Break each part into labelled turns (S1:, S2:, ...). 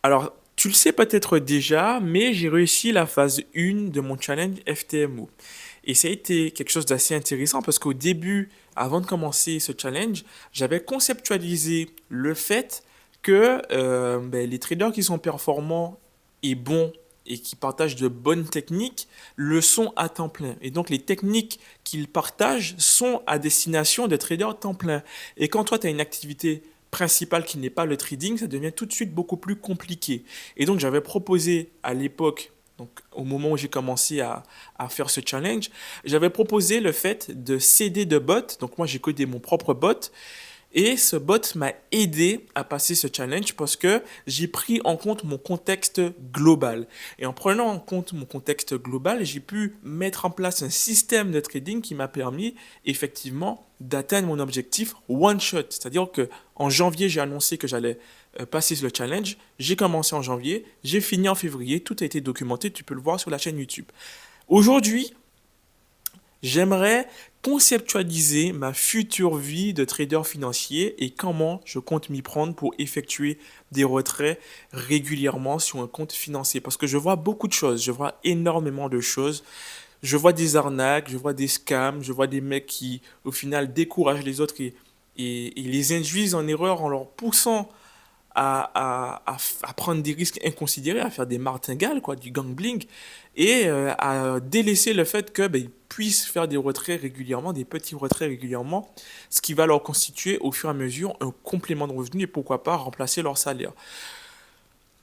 S1: Alors, tu le sais peut-être déjà, mais j'ai réussi la phase 1 de mon challenge FTMO. Et ça a été quelque chose d'assez intéressant parce qu'au début, avant de commencer ce challenge, j'avais conceptualisé le fait que les traders qui sont performants et bons et qui partagent de bonnes techniques le sont à temps plein. Et donc les techniques qu'ils partagent sont à destination de traders à temps plein. Et quand toi, tu as une activité principale qui n'est pas le trading, ça devient tout de suite beaucoup plus compliqué. Et donc j'avais proposé à l'époque, donc au moment où j'ai commencé à faire ce challenge, j'avais proposé le fait de céder de bots. Donc moi j'ai codé mon propre bot et ce bot m'a aidé à passer ce challenge parce que j'ai pris en compte mon contexte global. Et en prenant en compte mon contexte global, j'ai pu mettre en place un système de trading qui m'a permis effectivement d'atteindre mon objectif one shot. C'est-à-dire que en janvier, j'ai annoncé que j'allais passer le challenge. J'ai commencé en janvier, j'ai fini en février. Tout a été documenté, tu peux le voir sur la chaîne YouTube. Aujourd'hui, j'aimerais conceptualiser ma future vie de trader financier et comment je compte m'y prendre pour effectuer des retraits régulièrement sur un compte financier. Parce que je vois beaucoup de choses, je vois énormément de choses. Je vois des arnaques, je vois des scams, je vois des mecs qui, au final, découragent les autres et les induisent en erreur en leur poussant à prendre des risques inconsidérés, à faire des martingales, quoi, du gambling, et à délaisser le fait que ils puissent faire des retraits régulièrement, des petits retraits régulièrement, ce qui va leur constituer au fur et à mesure un complément de revenu et pourquoi pas remplacer leur salaire.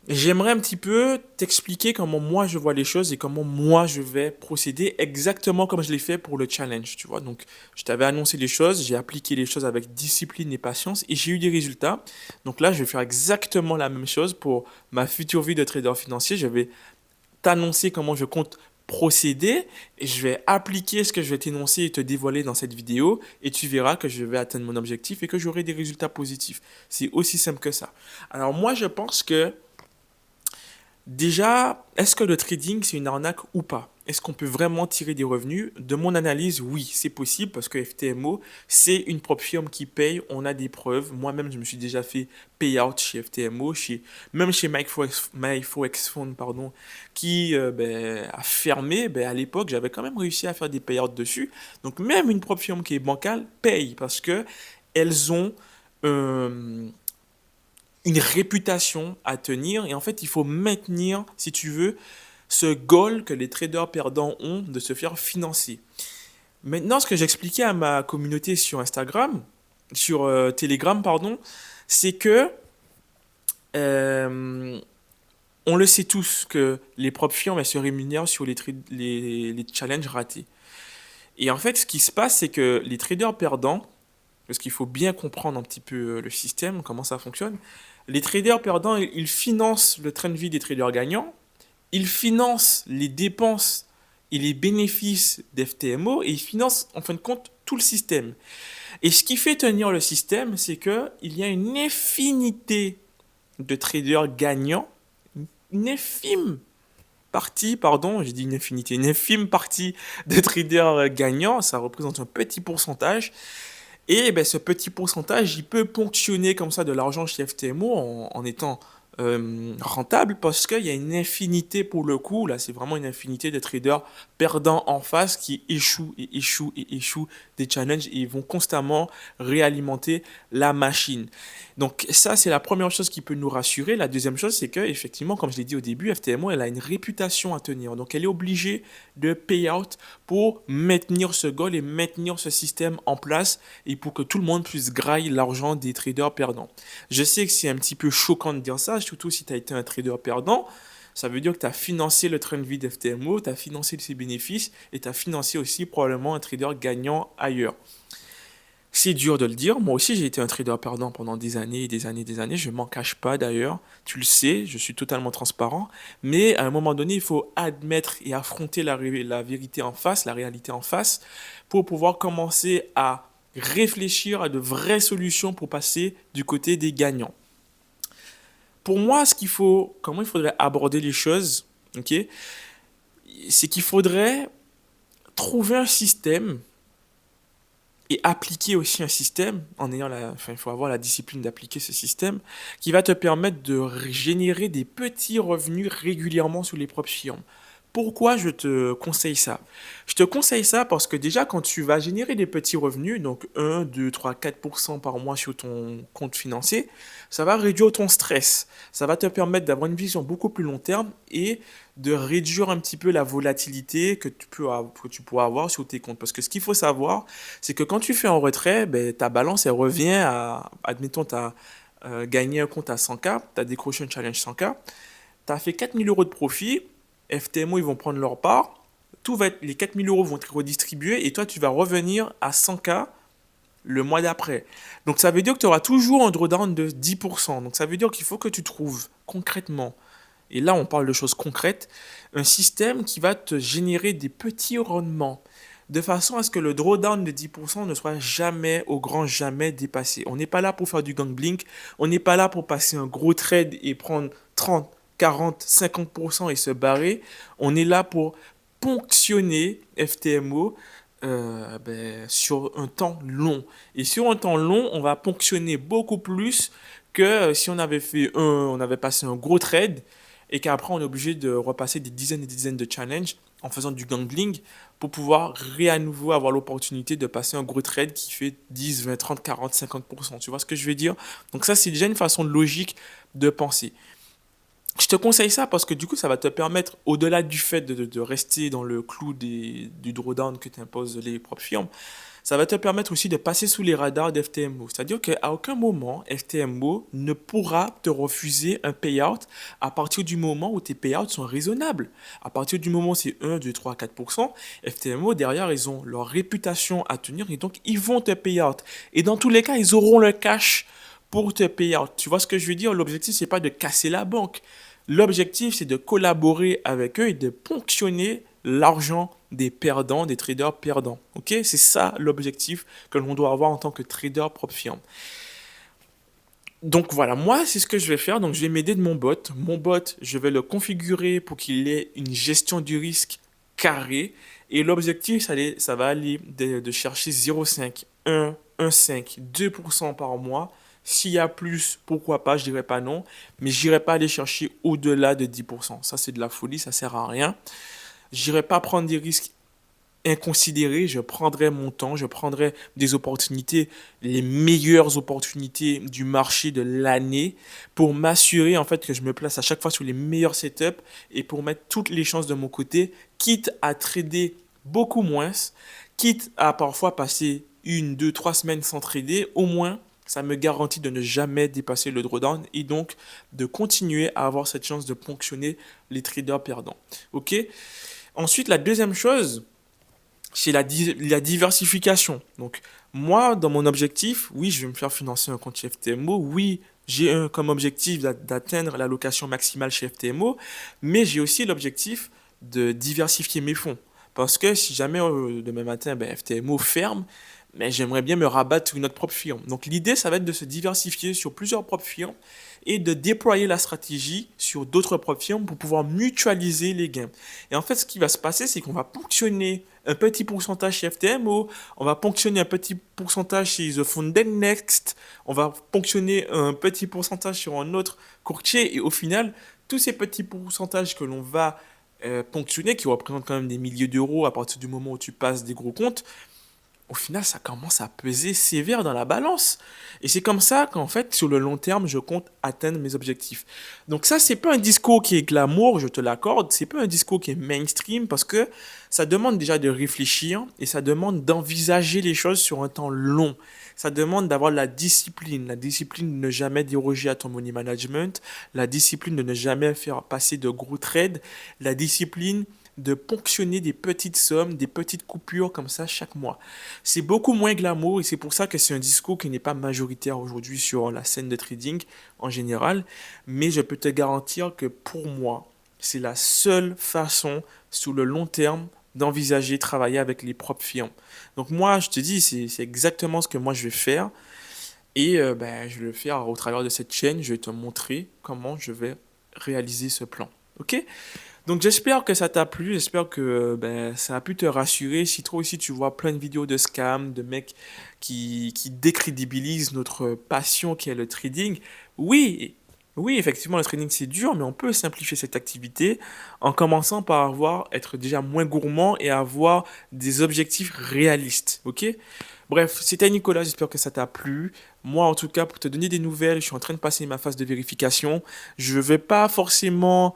S1: J'aimerais un petit peu t'expliquer comment moi je vois les choses et comment moi je vais procéder exactement comme je l'ai fait pour le challenge, tu vois. Donc, je t'avais annoncé les choses, j'ai appliqué les choses avec discipline et patience et j'ai eu des résultats. Donc là, je vais faire exactement la même chose pour ma future vie de trader financier. Je vais t'annoncer comment je compte procéder et je vais appliquer ce que je vais t'énoncer et te dévoiler dans cette vidéo et tu verras que je vais atteindre mon objectif et que j'aurai des résultats positifs. C'est aussi simple que ça. Alors moi, je pense que déjà, est-ce que le trading, c'est une arnaque ou pas? Est-ce qu'on peut vraiment tirer des revenus? De mon analyse, oui, c'est possible parce que FTMO, c'est une propre firme qui paye. On a des preuves. Moi-même, je me suis déjà fait payout chez FTMO, même chez MyForex Fund, pardon, qui a fermé. À l'époque, j'avais quand même réussi à faire des payouts dessus. Donc, même une propre firme qui est bancale paye parce que elles ont euh, une réputation à tenir. Et en fait, il faut maintenir, si tu veux, ce goal que les traders perdants ont de se faire financer. Maintenant, ce que j'expliquais à ma communauté sur Instagram, sur Telegram, pardon, c'est que euh, on le sait tous que les propres firmes elles se rémunèrent sur les challenges ratés. Et en fait, ce qui se passe, c'est que les traders perdants, parce qu'il faut bien comprendre un petit peu le système, comment ça fonctionne. Les traders perdants, ils financent le train de vie des traders gagnants, ils financent les dépenses et les bénéfices d'FTMO et ils financent en fin de compte tout le système. Et ce qui fait tenir le système, c'est que il y a une infinité de traders gagnants, une infime partie, pardon, j'ai dit une infinité, une infime partie de traders gagnants, ça représente un petit pourcentage. Et ce petit pourcentage, il peut ponctionner comme ça de l'argent chez FTMO en étant rentable parce qu'il y a une infinité pour le coup. Là, c'est vraiment une infinité de traders perdants en face qui échouent et échouent et échouent des challenges et ils vont constamment réalimenter la machine. Donc ça, c'est la première chose qui peut nous rassurer. La deuxième chose, c'est que effectivement, comme je l'ai dit au début, FTMO, elle a une réputation à tenir. Donc elle est obligée de pay out pour maintenir ce goal et maintenir ce système en place et pour que tout le monde puisse grailler l'argent des traders perdants. Je sais que c'est un petit peu choquant de dire ça, surtout si tu as été un trader perdant. Ça veut dire que tu as financé le train de vie d'FTMO, tu as financé ses bénéfices et tu as financé aussi probablement un trader gagnant ailleurs. C'est dur de le dire. Moi aussi, j'ai été un trader perdant pendant des années et des années et des années. Je m'en cache pas d'ailleurs. Tu le sais, je suis totalement transparent. Mais à un moment donné, il faut admettre et affronter la vérité en face, la réalité en face, pour pouvoir commencer à réfléchir à de vraies solutions pour passer du côté des gagnants. Pour moi, comment il faudrait aborder les choses, ok, c'est qu'il faudrait trouver un système et appliquer aussi un système, enfin, il faut avoir la discipline d'appliquer ce système, qui va te permettre de générer des petits revenus régulièrement sur les propres firmes. Pourquoi je te conseille ça? Je te conseille ça parce que déjà, quand tu vas générer des petits revenus, donc 1, 2, 3, 4% par mois sur ton compte financier, ça va réduire ton stress. Ça va te permettre d'avoir une vision beaucoup plus long terme et de réduire un petit peu la volatilité que tu pourras avoir sur tes comptes. Parce que ce qu'il faut savoir, c'est que quand tu fais un retrait, ben, ta balance, elle revient admettons, tu as gagné un compte à 100K, tu as décroché un challenge 100K, tu as fait 4 000 € de profit, FTMO, ils vont prendre leur part, les 4 000 € vont être redistribués et toi, tu vas revenir à 100K le mois d'après. Donc ça veut dire que tu auras toujours un drawdown de 10%. Donc ça veut dire qu'il faut que tu trouves concrètement, et là on parle de choses concrètes, un système qui va te générer des petits rendements de façon à ce que le drawdown de 10% ne soit jamais, au grand jamais dépassé. On n'est pas là pour faire du gambling, on n'est pas là pour passer un gros trade et prendre 30, 40, 50% et se barrer. On est là pour ponctionner FTMO sur un temps long. Et sur un temps long, on va ponctionner beaucoup plus que si on avait passé un gros trade et qu'après on est obligé de repasser des dizaines et des dizaines de challenges en faisant du gambling pour pouvoir à nouveau avoir l'opportunité de passer un gros trade qui fait 10, 20, 30, 40, 50%. Tu vois ce que je veux dire? Donc ça, c'est déjà une façon logique de penser. Je te conseille ça parce que du coup, ça va te permettre, au-delà du fait de rester dans le clou du drawdown que t'imposent les propres firmes, ça va te permettre aussi de passer sous les radars d'FTMO. C'est-à-dire qu'à aucun moment, FTMO ne pourra te refuser un payout à partir du moment où tes payouts sont raisonnables. À partir du moment où c'est 1, 2, 3, 4%, FTMO, derrière, ils ont leur réputation à tenir et donc ils vont te payout. Et dans tous les cas, ils auront le cash pour te payout. Tu vois ce que je veux dire? L'objectif, c'est pas de casser la banque. L'objectif, c'est de collaborer avec eux et de ponctionner l'argent des perdants, des traders perdants. Ok? C'est ça l'objectif que l'on doit avoir en tant que trader propre firme. Donc voilà, moi, c'est ce que je vais faire. Donc je vais m'aider de mon bot. Mon bot, je vais le configurer pour qu'il ait une gestion du risque carrée. Et l'objectif, ça va aller de chercher 0,5, 1, 1,5, 2% par mois. S'il y a plus, pourquoi pas, je dirais pas non. Mais j'irai pas aller chercher au-delà de 10%. Ça, c'est de la folie, ça sert à rien. J'irai pas prendre des risques inconsidéré, je prendrai mon temps, je prendrai des opportunités, les meilleures opportunités du marché de l'année pour m'assurer en fait que je me place à chaque fois sur les meilleurs setups et pour mettre toutes les chances de mon côté, quitte à trader beaucoup moins, quitte à parfois passer 1, 2, 3 semaines sans trader, au moins ça me garantit de ne jamais dépasser le drawdown et donc de continuer à avoir cette chance de ponctionner les traders perdants. Ok? Ensuite, la deuxième chose, c'est la diversification. Donc, moi, dans mon objectif, oui, je vais me faire financer un compte chez FTMO. Oui, j'ai comme objectif d'atteindre l'allocation maximale chez FTMO. Mais j'ai aussi l'objectif de diversifier mes fonds. Parce que si jamais demain matin, ben, FTMO ferme, mais j'aimerais bien me rabattre sur une autre propre firme. Donc l'idée, ça va être de se diversifier sur plusieurs propres firmes et de déployer la stratégie sur d'autres propres firmes pour pouvoir mutualiser les gains. Et en fait, ce qui va se passer, c'est qu'on va ponctionner un petit pourcentage chez FTMO, on va ponctionner un petit pourcentage chez The Funded Next, on va ponctionner un petit pourcentage sur un autre courtier, et au final, tous ces petits pourcentages que l'on va ponctionner, qui représentent quand même des milliers d'euros à partir du moment où tu passes des gros comptes, au final, ça commence à peser sévère dans la balance. Et c'est comme ça qu'en fait, sur le long terme, je compte atteindre mes objectifs. Donc ça, c'est pas un discours qui est glamour, je te l'accorde. C'est pas un discours qui est mainstream parce que ça demande déjà de réfléchir et ça demande d'envisager les choses sur un temps long. Ça demande d'avoir la discipline de ne jamais déroger à ton money management, la discipline de ne jamais faire passer de gros trades, la discipline de ponctionner des petites sommes, des petites coupures comme ça chaque mois. C'est beaucoup moins glamour et c'est pour ça que c'est un discours qui n'est pas majoritaire aujourd'hui sur la scène de trading en général. Mais je peux te garantir que pour moi, c'est la seule façon sur le long terme d'envisager travailler avec les propres firmes. Donc moi, je te dis, c'est exactement ce que moi je vais faire. Et ben, je vais le faire au travers de cette chaîne. Je vais te montrer comment je vais réaliser ce plan. Ok? Donc j'espère que ça t'a plu, j'espère que ben, ça a pu te rassurer. Si toi aussi tu vois plein de vidéos de scams, de mecs qui décrédibilisent notre passion qui est le trading, oui, oui, effectivement le trading c'est dur, mais on peut simplifier cette activité en commençant par être déjà moins gourmand et avoir des objectifs réalistes, ok? Bref, c'était Nicolas, j'espère que ça t'a plu. Moi, en tout cas, pour te donner des nouvelles, je suis en train de passer ma phase de vérification. Je vais pas forcément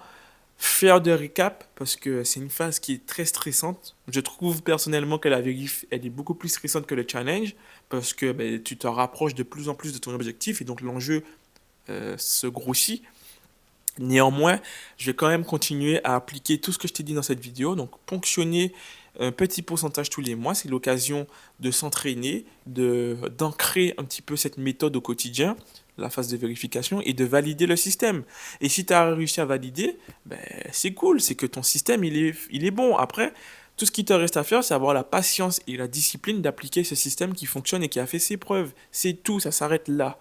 S1: faire de récap parce que c'est une phase qui est très stressante. Je trouve personnellement que la vérif, elle est beaucoup plus stressante que le challenge parce que ben, tu te rapproches de plus en plus de ton objectif et donc l'enjeu se grossit. Néanmoins, je vais quand même continuer à appliquer tout ce que je t'ai dit dans cette vidéo. Donc, ponctionner un petit pourcentage tous les mois, c'est l'occasion de s'entraîner, d'ancrer un petit peu cette méthode au quotidien, la phase de vérification, et de valider le système. Et si tu as réussi à valider, ben, c'est cool, c'est que ton système, il est bon. Après, tout ce qui te reste à faire, c'est avoir la patience et la discipline d'appliquer ce système qui fonctionne et qui a fait ses preuves. C'est tout, ça s'arrête là.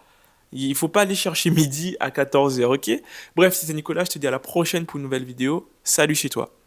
S1: Il faut pas aller chercher midi à 14h, ok? Bref, c'était Nicolas, je te dis à la prochaine pour une nouvelle vidéo. Salut chez toi.